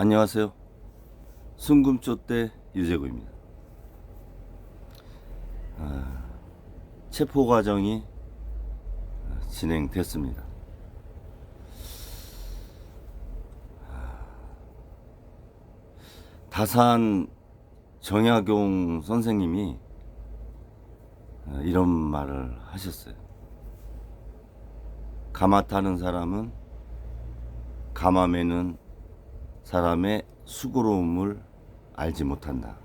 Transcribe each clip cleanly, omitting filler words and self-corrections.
안녕하세요. 순금초대 유재구입니다. 체포 과정이 진행됐습니다. 다산 정약용 선생님이 이런 말을 하셨어요. 가마 타는 사람은 가마 매는 사람의 수고로움을 알지 못한다.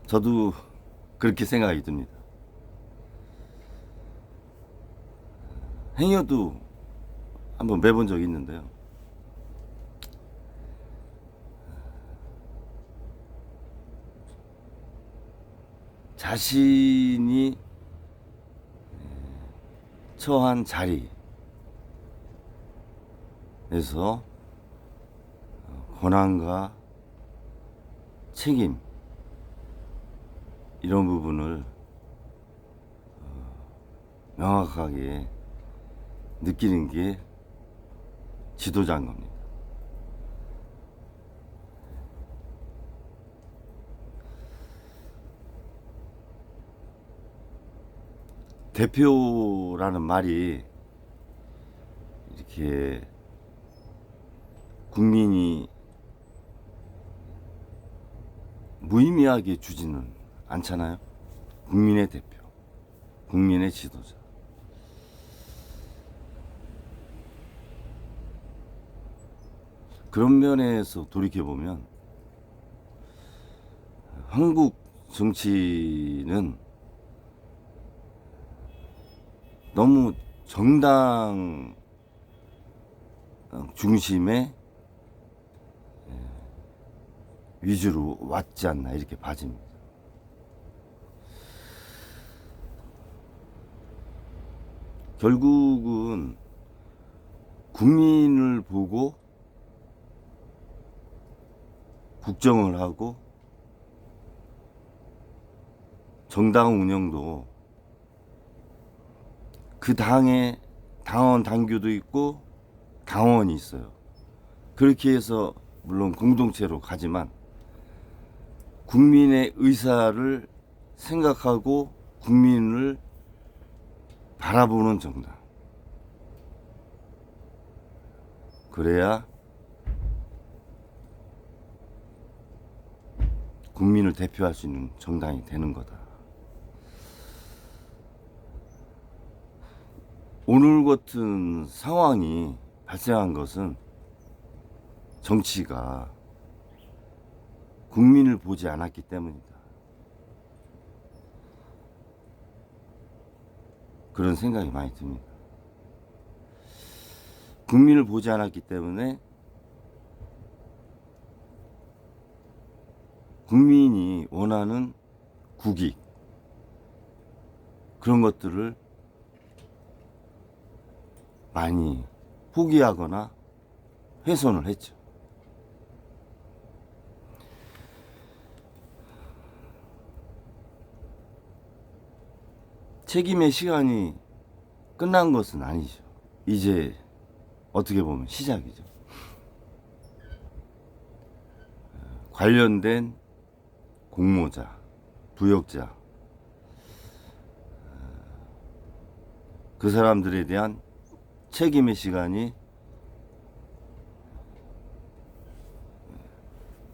저도 그렇게 생각이 듭니다. 행여도 한번 매본 적이 있는데요. 자신이 처한 자리에서 권한과 책임 이런 부분을 명확하게 느끼는 게 지도자인 겁니다. 대표라는 말이 이렇게 국민이 무의미하게 주지는 않잖아요. 국민의 대표, 국민의 지도자. 그런 면에서 돌이켜보면 한국 정치는 너무 정당 중심의 위주로 왔지 않나 이렇게 봐집니다. 결국은 국민을 보고 국정을 하고 정당 운영도 그 당에 당원 당규도 있고 당원이 있어요. 그렇게 해서 물론 공동체로 가지만 국민의 의사를 생각하고 국민을 바라보는 정당. 그래야 국민을 대표할 수 있는 정당이 되는 거다. 오늘 같은 상황이 발생한 것은 정치가 국민을 보지 않았기 때문이다. 그런 생각이 많이 듭니다. 국민을 보지 않았기 때문에 국민이 원하는 국익 그런 것들을 많이 포기하거나 훼손을 했죠. 책임의 시간이 끝난 것은 아니죠. 이제 어떻게 보면 시작이죠. 관련된 공모자, 부역자, 그 사람들에 대한 책임의 시간이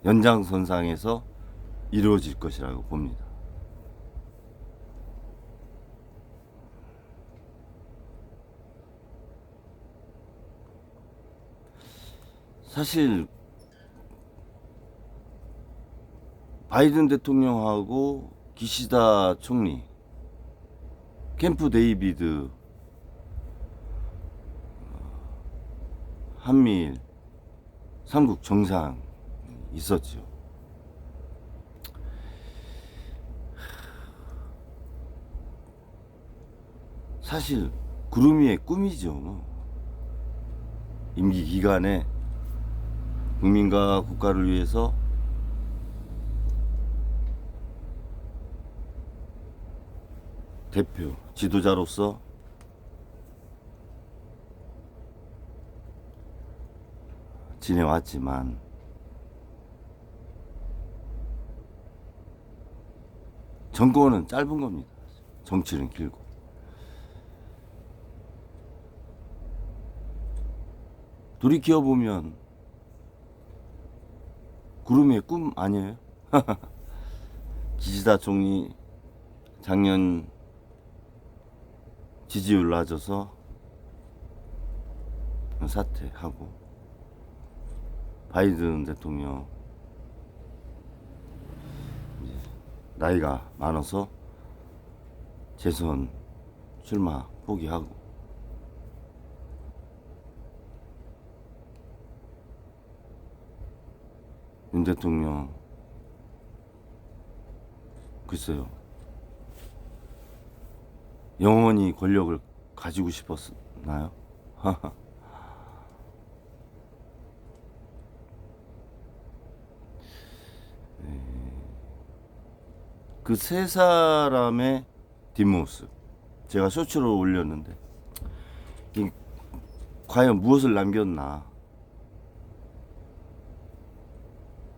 연장선상에서 이루어질 것이라고 봅니다. 사실 바이든 대통령하고 기시다 총리, 캠프 데이비드 한미일 3국 정상 있었죠. 사실 구름 위의 꿈이죠. 임기 기간에 국민과 국가를 위해서 대표, 지도자로서 지내왔지만 정권은 짧은 겁니다. 정치는 길고. 돌이켜보면 구름의 꿈 아니에요? 기시다 총리 작년 지지율 낮아서 사퇴하고, 바이든 대통령 나이가 많아서 재선 출마 포기하고, 윤 대통령 글쎄요, 영원히 권력을 가지고 싶었나요? 그 세 사람의 뒷모습 제가 쇼츠로 올렸는데, 과연 무엇을 남겼나,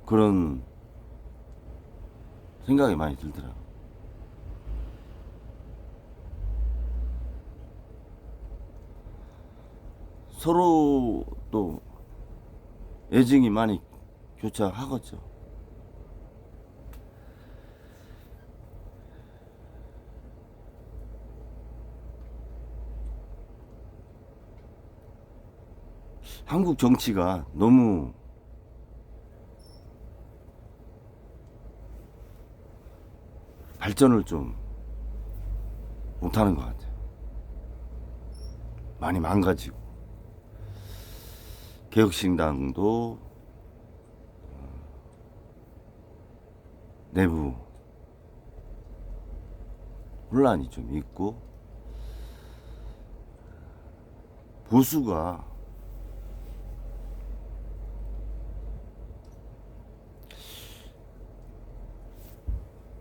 그런 생각이 많이 들더라고요. 서로 또 애증이 많이 교차하겠죠. 한국 정치가 너무 발전을 좀 못하는 것 같아요. 많이 망가지고, 개혁신당도 내부 혼란이 좀 있고, 보수가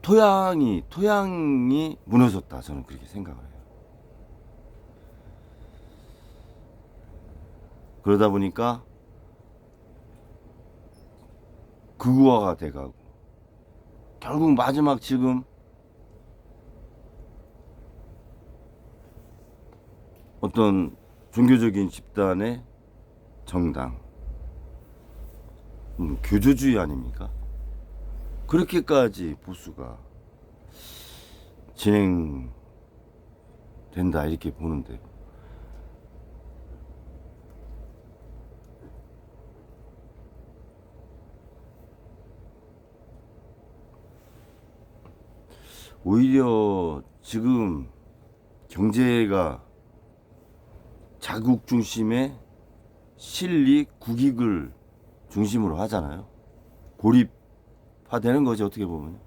토양이 무너졌다, 저는 그렇게 생각을 해요. 그러다 보니까 극우화가 돼가고, 결국 마지막 지금 어떤 종교적인 집단의 정당, 교조주의 아닙니까? 그렇게까지 보수가 진행된다, 이렇게 보는데요. 오히려 지금 경제가 자국 중심의 실리 국익을 중심으로 하잖아요. 고립화되는 거지, 어떻게 보면.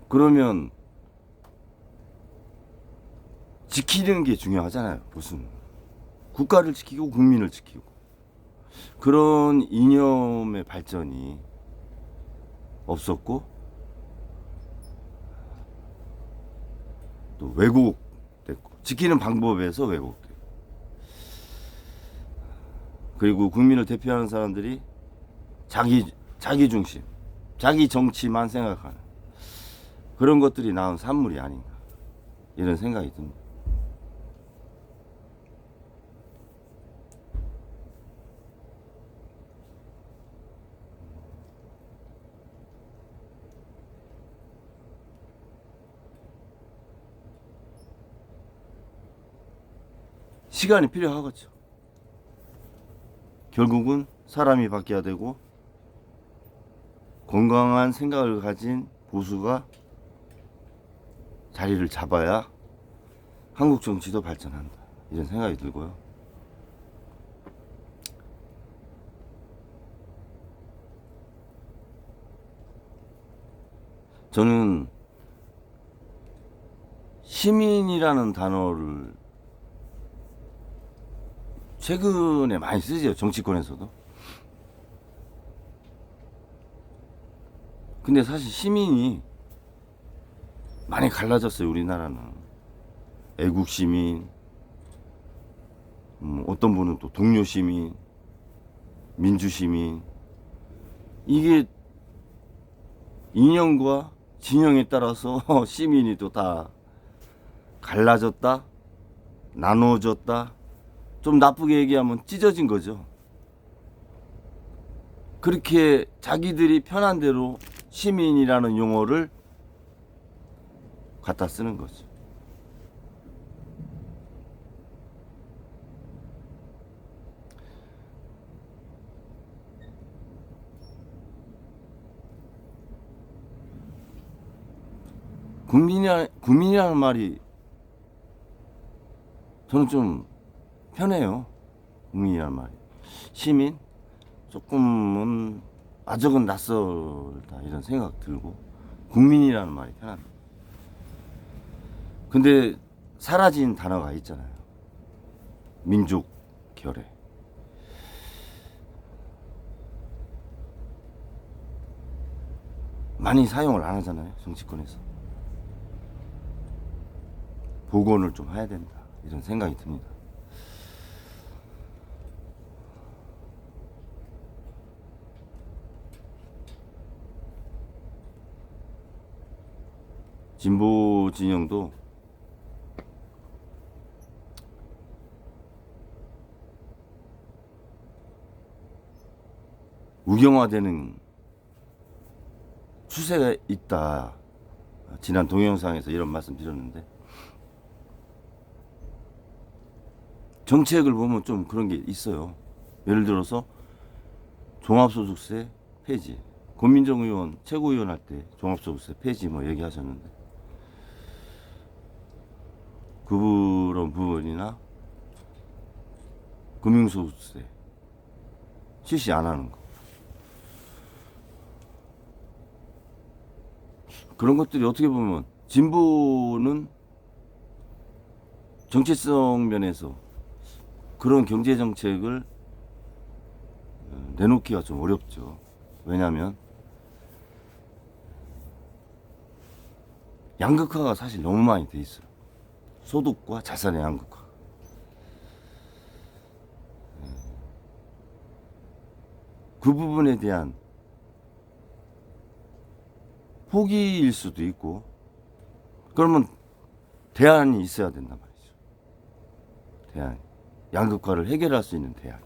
그러면 지키는 게 중요하잖아요. 무슨 국가를 지키고 국민을 지키고, 그런 이념의 발전이 없었고, 또 왜곡됐고, 지키는 방법에서 왜곡됐고, 그리고 국민을 대표하는 사람들이 자기 중심, 자기 정치만 생각하는 그런 것들이 나온 산물이 아닌가, 이런 생각이 듭니다. 시간이 필요하겠죠. 결국은 사람이 바뀌어야 되고, 건강한 생각을 가진 보수가 자리를 잡아야 한국 정치도 발전한다, 이런 생각이 들고요. 저는 시민이라는 단어를 최근에 많이 쓰죠, 정치권에서도. 근데 사실 시민이 많이 갈라졌어요, 우리나라는. 애국 시민, 어떤 분은 또 동료 시민, 민주 시민. 이게 이념과 진영에 따라서 시민이 또 다 갈라졌다, 나눠졌다, 좀 나쁘게 얘기하면 찢어진 거죠. 그렇게 자기들이 편한 대로 시민이라는 용어를 갖다 쓰는 거죠. 국민이라는 말이 저는 좀 편해요. 국민이라는 말이. 시민? 조금은 아적은 낯설다 이런 생각 들고 국민이라는 말이 편합니다. 근데 사라진 단어가 있잖아요. 민족 결의. 많이 사용을 안 하잖아요. 정치권에서. 복원을 좀 해야 된다 이런 생각이 듭니다. 진보 진영도 우경화되는 추세가 있다. 지난 동영상에서 이런 말씀 드렸는데 정책을 보면 좀 그런 게 있어요. 예를 들어서 종합소득세 폐지. 권민정 의원 최고위원 할 때 종합소득세 폐지 뭐 얘기하셨는데 그런 부분이나 금융소득세 실시 안 하는 거. 그런 것들이 어떻게 보면 진보는 정체성 면에서 그런 경제 정책을 내놓기가 좀 어렵죠. 왜냐하면 양극화가 사실 너무 많이 돼 있어요. 소득과 자산의 양극화. 그 부분에 대한 포기일 수도 있고, 그러면 대안이 있어야 된단 말이죠. 대안. 양극화를 해결할 수 있는 대안.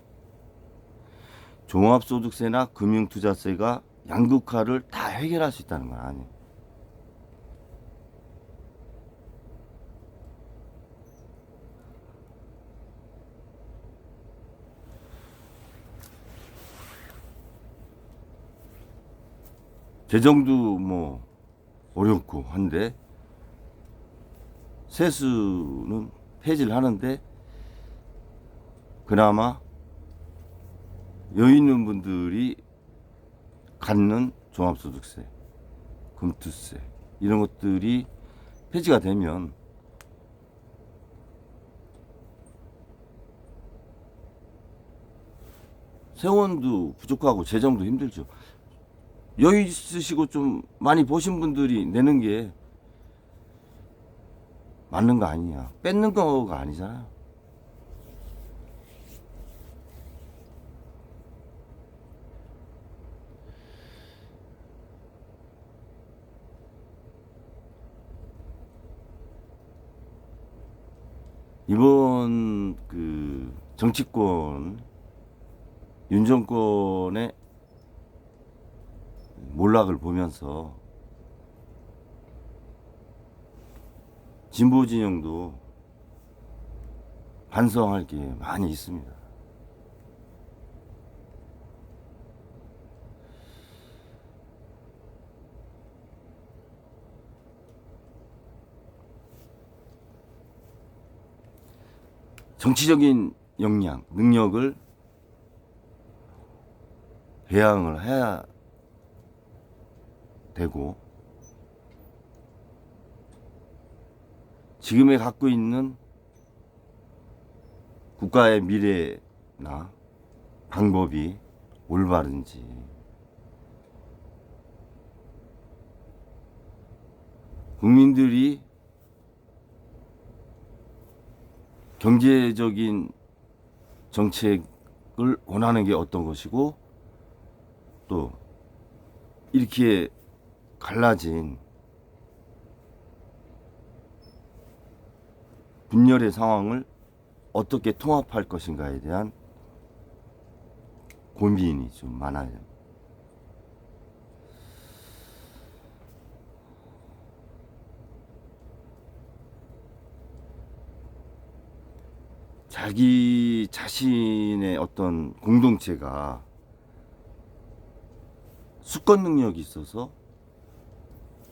종합소득세나 금융투자세가 양극화를 다 해결할 수 있다는 건 아니에요. 재정도 뭐 어렵고 한데 세수는 폐지를 하는데 그나마 여유 있는 분들이 갖는 종합소득세, 금투세 이런 것들이 폐지가 되면 세원도 부족하고 재정도 힘들죠. 여유 있으시고 좀 많이 보신 분들이 내는 게 맞는 거 아니냐. 뺏는 거가 아니잖아요. 이번 그 정치권 윤 정권의 몰락을 보면서 진보 진영도 반성할 게 많이 있습니다. 정치적인 역량, 능력을 배양을 해야 되고 지금에 갖고 있는 국가의 미래나 방법이 올바른지 국민들이 경제적인 정책을 원하는 게 어떤 것이고, 또 이렇게 갈라진 분열의 상황을 어떻게 통합할 것인가에 대한 고민이 좀 많아요. 자기 자신의 어떤 공동체가 수권 능력이 있어서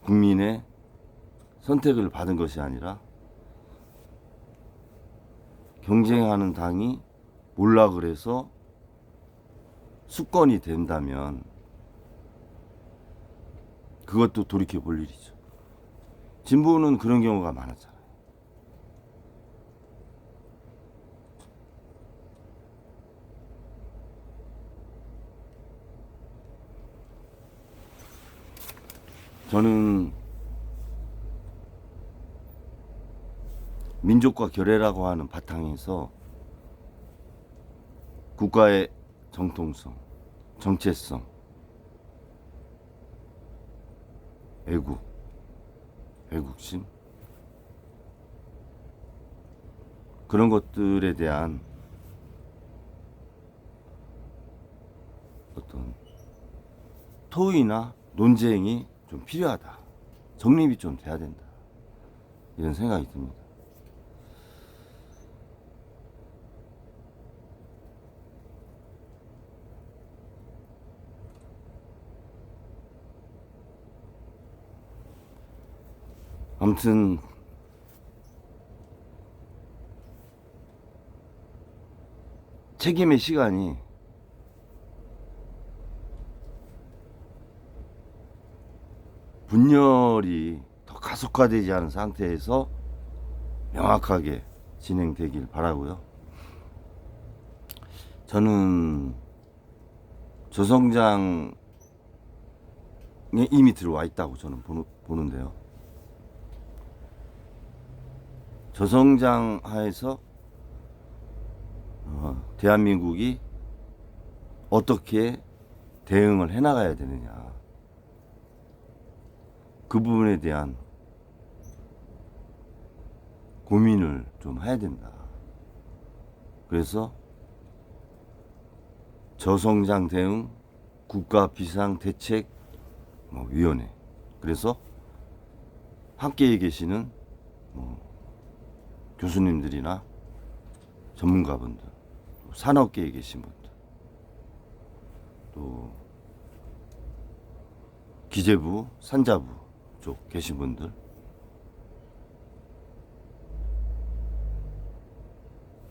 국민의 선택을 받은 것이 아니라 경쟁하는 당이 몰라 그래서 수권이 된다면 그것도 돌이켜 볼 일이죠. 진보는 그런 경우가 많았잖아요. 저는 민족과 결의라고 하는 바탕에서 국가의 정통성, 정체성, 애국심, 그런 것들에 대한 어떤 토의나 논쟁이 좀 필요하다. 정립이 좀 돼야 된다. 이런 생각이 듭니다. 아무튼 책임의 시간이 분열이 더 가속화되지 않은 상태에서 명확하게 진행되길 바라고요. 저는 저성장에 이미 들어와 있다고 저는 보는데요. 저성장 하에서 대한민국이 어떻게 대응을 해나가야 되느냐, 그 부분에 대한 고민을 좀 해야 된다. 그래서 저성장 대응 국가 비상 대책 위원회, 그래서 함께 계시는 교수님들이나 전문가분들, 산업계에 계신 분들, 또 기재부, 산자부 쪽 계신 분들,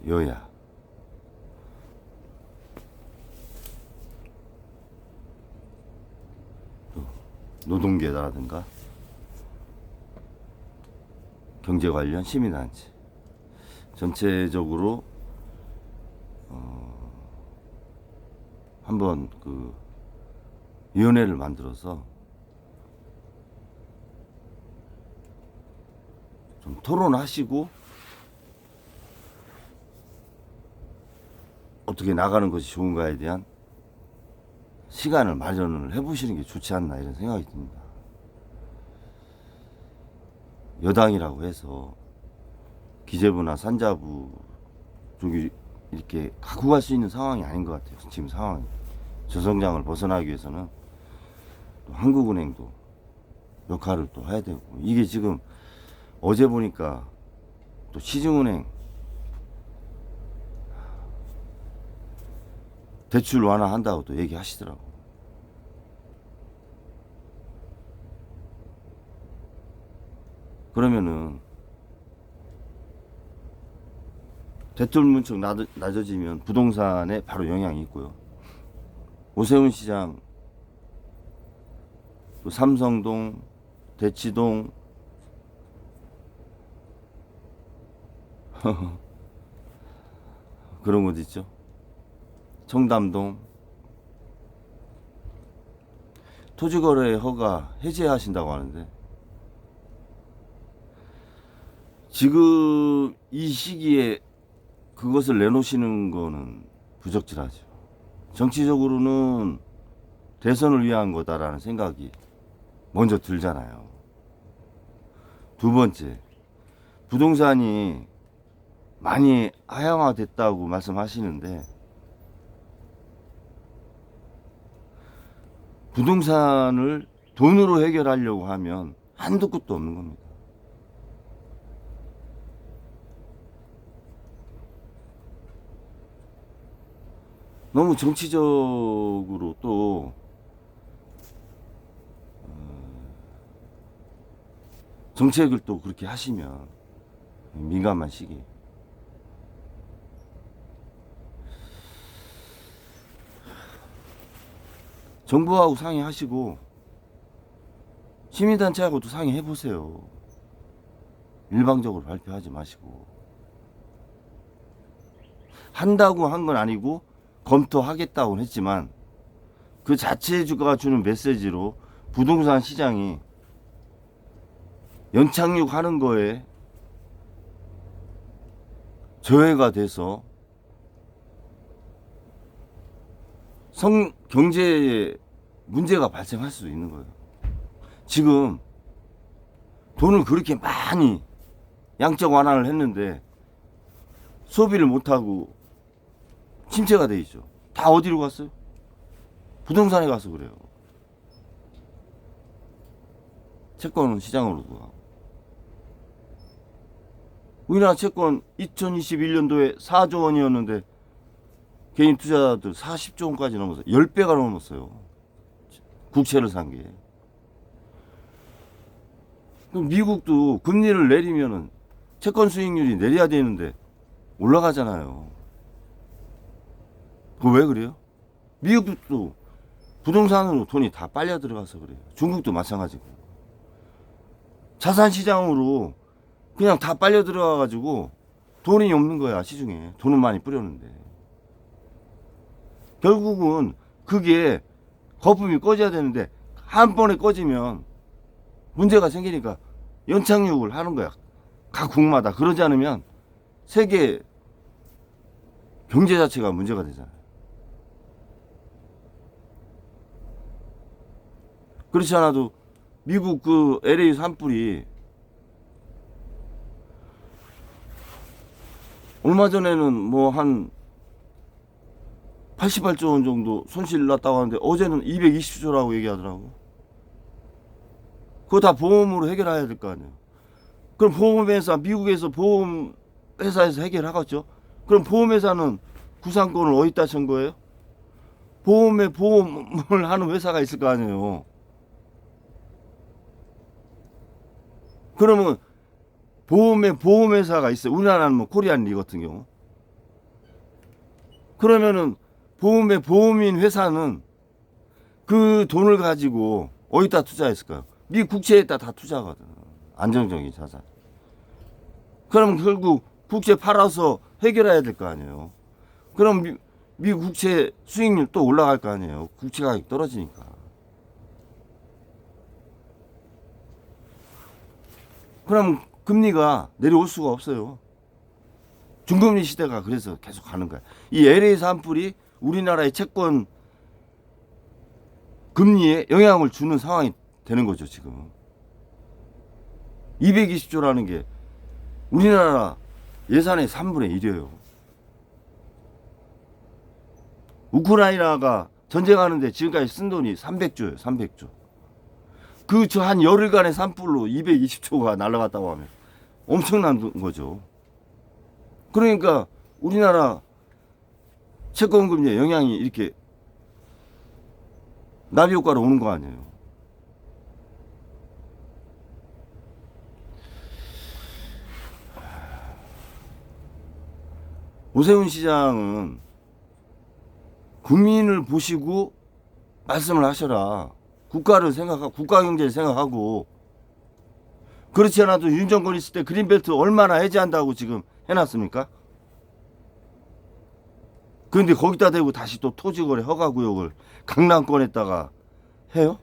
여야, 또 노동계라든가 경제 관련 시민단체 전체적으로 한번 그 위원회를 만들어서 좀 토론하시고 어떻게 나가는 것이 좋은가에 대한 시간을 마련을 해보시는 게 좋지 않나, 이런 생각이 듭니다. 여당이라고 해서 기재부나 산자부 쪽이 이렇게 갖고 갈 수 있는 상황이 아닌 것 같아요. 지금 상황이. 저성장을 벗어나기 위해서는 또 한국은행도 역할을 또 해야 되고, 이게 지금 어제 보니까 또 시중은행 대출 완화한다고 또 얘기하시더라고. 그러면은 대출 문턱 낮아지면 부동산에 바로 영향이 있고요. 오세훈 시장, 또 삼성동, 대치동, 그런 곳 있죠. 청담동, 토지거래 허가 해제하신다고 하는데, 지금 이 시기에 그것을 내놓으시는 거는 부적절하죠. 정치적으로는 대선을 위한 거다라는 생각이 먼저 들잖아요. 두 번째, 부동산이 많이 하향화됐다고 말씀하시는데 부동산을 돈으로 해결하려고 하면 한도 끝도 없는 겁니다. 너무 정치적으로 또 정책을 또 그렇게 하시면 민감한 시기. 정부하고 상의하시고 시민단체하고도 상의해보세요. 일방적으로 발표하지 마시고. 한다고 한 건 아니고 검토하겠다고 했지만 그 자체주가 주는 메시지로 부동산 시장이 연착륙하는 거에 저해가 돼서 경제에 문제가 발생할 수도 있는 거예요. 지금 돈을 그렇게 많이 양적 완화를 했는데 소비를 못하고 침체가 돼 있죠. 다 어디로 갔어요? 부동산에 가서 그래요. 채권 시장으로도 가고. 우리나라 채권 2021년도에 4조 원이었는데 개인 투자자들 40조 원까지 넘었어요. 10배가 넘었어요. 국채를 산 게. 그럼 미국도 금리를 내리면은 채권 수익률이 내려야 되는데 올라가잖아요. 그거 왜 그래요? 미국도 또 부동산으로 돈이 다 빨려 들어가서 그래요. 중국도 마찬가지고. 자산 시장으로 그냥 다 빨려 들어가가지고 돈이 없는 거야, 시중에. 돈은 많이 뿌렸는데. 결국은 그게 거품이 꺼져야 되는데 한 번에 꺼지면 문제가 생기니까 연착륙을 하는 거야. 각 국마다. 그러지 않으면 세계 경제 자체가 문제가 되잖아요. 그렇지 않아도 미국 그 LA 산불이 얼마 전에는 뭐 한 88조 원 정도 손실 났다고 하는데 어제는 220조라고 얘기하더라고. 그거 다 보험으로 해결해야 될 거 아니에요. 그럼 보험회사, 미국에서 보험회사에서 해결하겠죠. 그럼 보험회사는 구상권을 어디다 천 거예요? 보험에 보험을 하는 회사가 있을 거 아니에요. 그러면 보험에 보험회사가 있어요. 우리나라는 뭐 코리안 리 같은 경우. 그러면은 보험에 보험인 회사는 그 돈을 가지고 어디다 투자했을까요? 미 국채에다 다 투자하거든. 안정적인 자산. 그럼 결국 국채 팔아서 해결해야 될 거 아니에요. 그럼 미 국채 수익률 또 올라갈 거 아니에요. 국채 가격 떨어지니까. 그럼 금리가 내려올 수가 없어요. 중금리 시대가 그래서 계속 가는 거야. 이 LA 산불이 우리나라의 채권 금리에 영향을 주는 상황이 되는 거죠, 지금. 220조라는 게 우리나라 예산의 3분의 1이에요. 우크라이나가 전쟁하는데 지금까지 쓴 돈이 300조예요, 300조. 그 한 열흘간의 산불로 220조가 날아갔다고 하면 엄청난 거죠. 그러니까 우리나라 채권 금리에 영향이 이렇게 나비 효과로 오는 거 아니에요. 오세훈 시장은 국민을 보시고 말씀을 하셔라. 국가를 생각하고 국가 경제를 생각하고. 그렇지 않아도 윤 정권 있을 때 그린벨트 얼마나 해제한다고 지금 해놨습니까? 그런데 거기다 대고 다시 또 토지거래 허가구역을 강남권에다가 해요?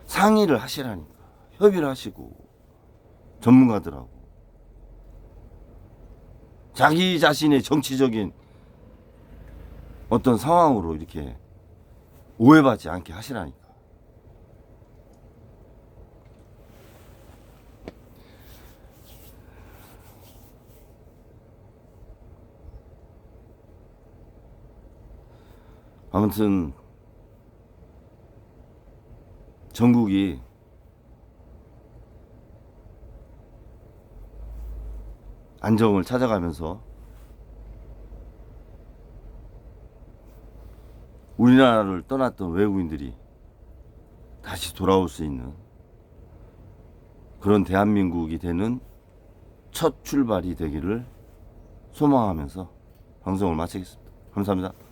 상의를 하시라니까. 협의를 하시고 전문가들하고. 자기 자신의 정치적인 어떤 상황으로 이렇게 오해받지 않게 하시라니까. 아무튼 전국이 안정을 찾아가면서 우리나라를 떠났던 외국인들이 다시 돌아올 수 있는 그런 대한민국이 되는 첫 출발이 되기를 소망하면서 방송을 마치겠습니다. 감사합니다.